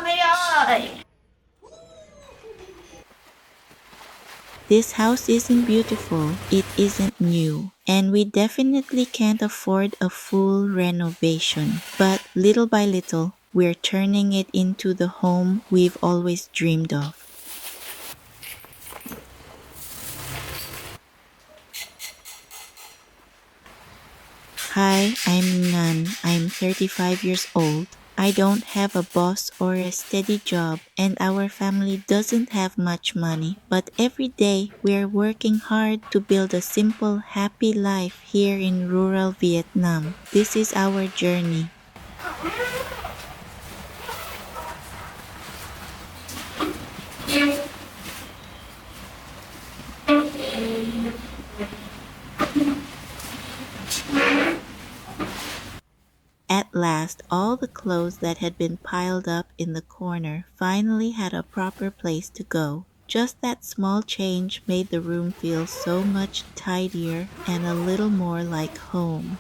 Hi ơi. This house isn't beautiful, it isn't new, and we definitely can't afford a full renovation. But little by little, we're turning it into the home we've always dreamed of. Hi, I'm Ngan. I'm 35 years old. I don't have a boss or a steady job, and our family doesn't have much money. But every day, we're working hard to build a simple, happy life here in rural Vietnam. This is our journey. At last, all the clothes that had been piled up in the corner finally had a proper place to go. Just that small change made the room feel so much tidier and a little more like home.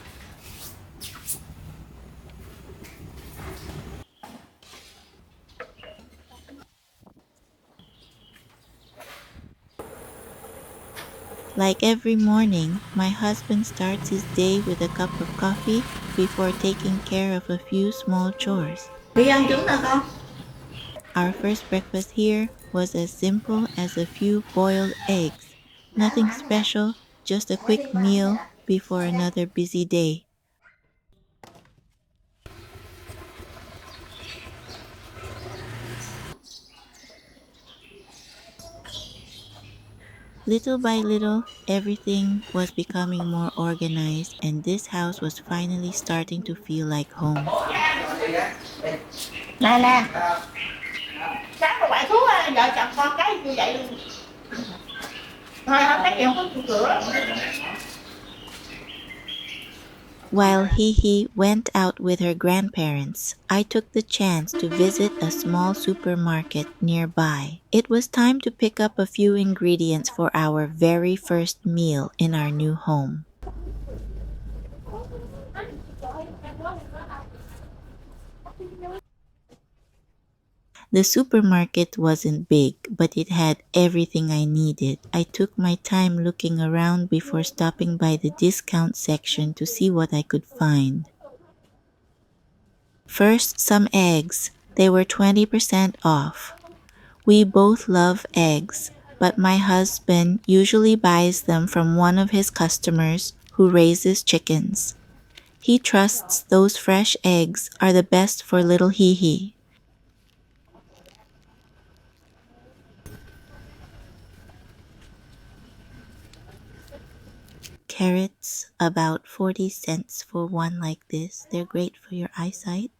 Like every morning, my husband starts his day with a cup of coffee before taking care of a few small chores. Đi ăn trứng nào con? Our first breakfast here was as simple as a few boiled eggs. Nothing special, just a quick meal before another busy day. Little by little, everything was becoming more organized, and this house was finally starting to feel like home. Nè nè, sáng rồi bạn xuống vợ chồng con cái như vậy luôn. Thôi không thấy chuyện không cửa. While HiHi went out with her grandparents, I took the chance to visit a small supermarket nearby. It was time to pick up a few ingredients for our very first meal in our new home. The supermarket wasn't big, but it had everything I needed. I took my time looking around before stopping by the discount section to see what I could find. First, some eggs. They were 20% off. We both love eggs, but my husband usually buys them from one of his customers who raises chickens. He trusts those fresh eggs are the best for little HiHi. Carrots, about 40 cents for one like this. They're great for your eyesight.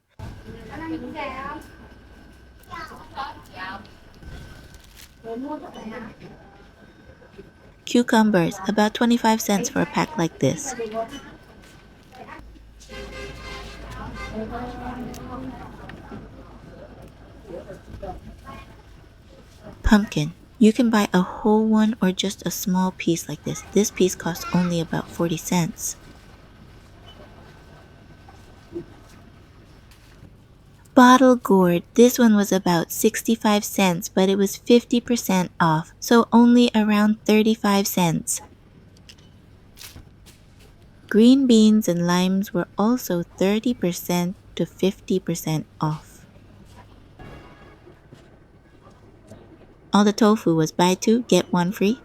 Cucumbers, about 25 cents for a pack like this. Pumpkin. You can buy a whole one or just a small piece like this. This piece costs only about 40 cents. Bottle gourd. This one was about 65 cents, but it was 50% off, so only around 35 cents. Green beans and limes were also 30% to 50% off. All the tofu was buy two, get one free.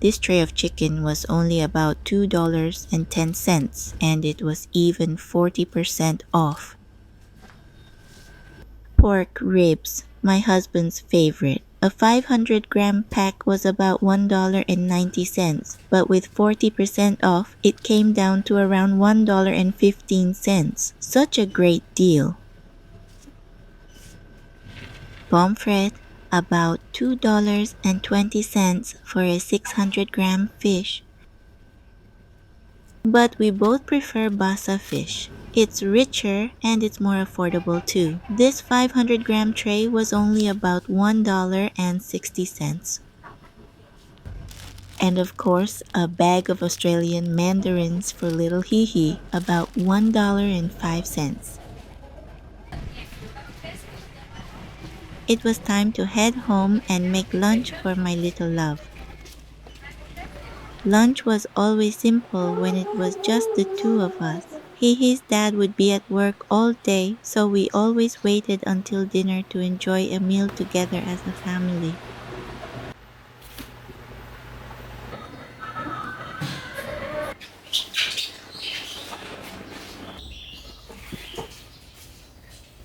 This tray of chicken was only about $2.10, and it was even 40% off. Pork ribs, my husband's favorite. A 500-gram pack was about $1.90, but with 40% off, it came down to around $1.15. Such a great deal. Pomfret, about $2.20 for a 600-gram fish. But we both prefer basa fish. It's richer and it's more affordable too. This 500-gram tray was only about $1.60. And of course, a bag of Australian mandarins for little HiHi, about $1.05. It was time to head home and make lunch for my little love. Lunch was always simple when it was just the two of us. Hihi's dad would be at work all day, so we always waited until dinner to enjoy a meal together as a family.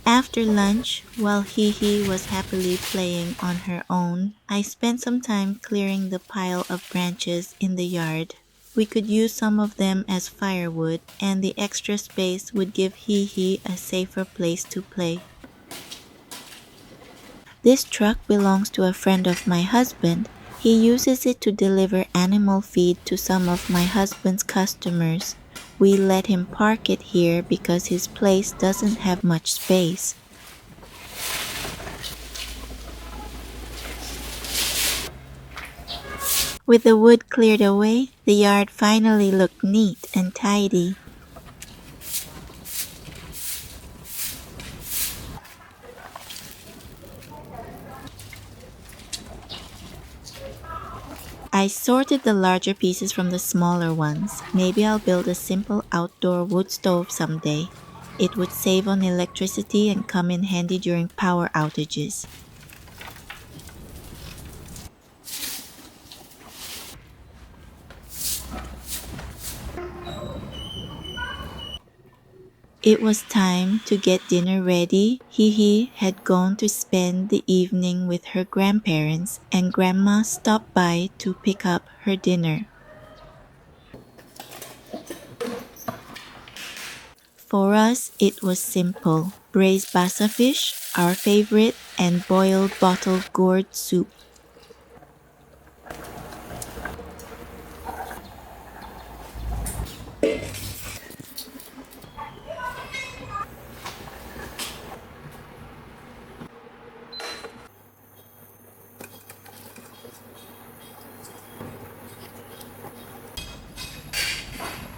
After lunch, while Hihi was happily playing on her own, I spent some time clearing the pile of branches in the yard. We could use some of them as firewood, and the extra space would give Hihi a safer place to play. This truck belongs to a friend of my husband. He uses it to deliver animal feed to some of my husband's customers. We let him park it here because his place doesn't have much space. With the wood cleared away, the yard finally looked neat and tidy. I sorted the larger pieces from the smaller ones. Maybe I'll build a simple outdoor wood stove someday. It would save on electricity and come in handy during power outages. It was time to get dinner ready. Hihi had gone to spend the evening with her grandparents, and Grandma stopped by to pick up her dinner. For us, it was simple. Braised basa fish, our favorite, and boiled bottled gourd soup.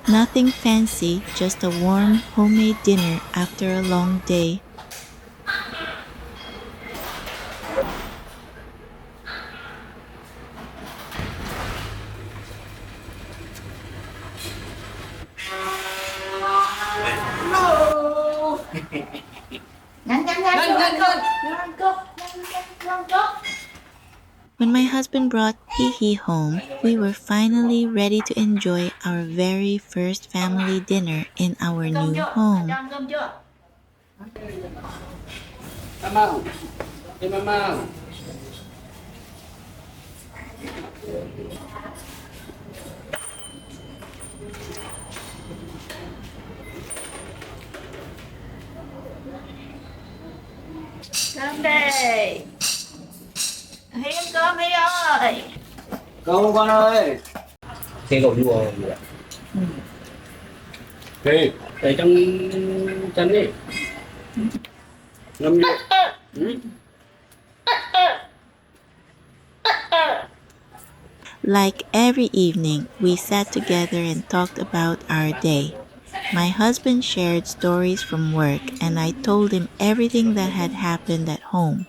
Nothing fancy, just a warm, homemade dinner after a long day. No. Ngan, ngan, ngan, ngan, go, ngan, go. When my husband brought Hihi home, we were finally ready to enjoy our very first family dinner in our new home. Mamau. Hey, Mamau. Cơm đây. Hiên cơm Hi ơi. Cơm con ơi. Thế cậu đùa gì ạ? Thế, để trong chân đi. Ngâm đi. Like every evening, we sat together and talked about our day. My husband shared stories from work, and I told him everything that had happened at home.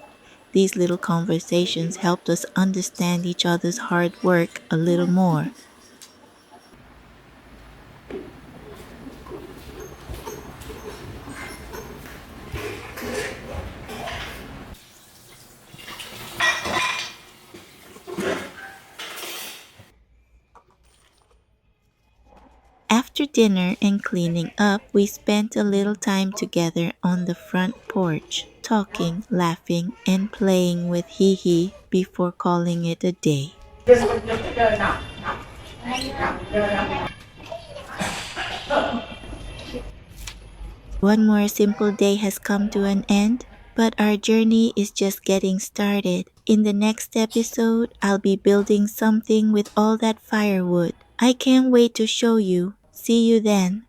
These little conversations helped us understand each other's hard work a little more. After dinner and cleaning up, we spent a little time together on the front porch, talking, laughing, and playing with Hihi before calling it a day. One more simple day has come to an end, but our journey is just getting started. In the next episode, I'll be building something with all that firewood. I can't wait to show you. See you then.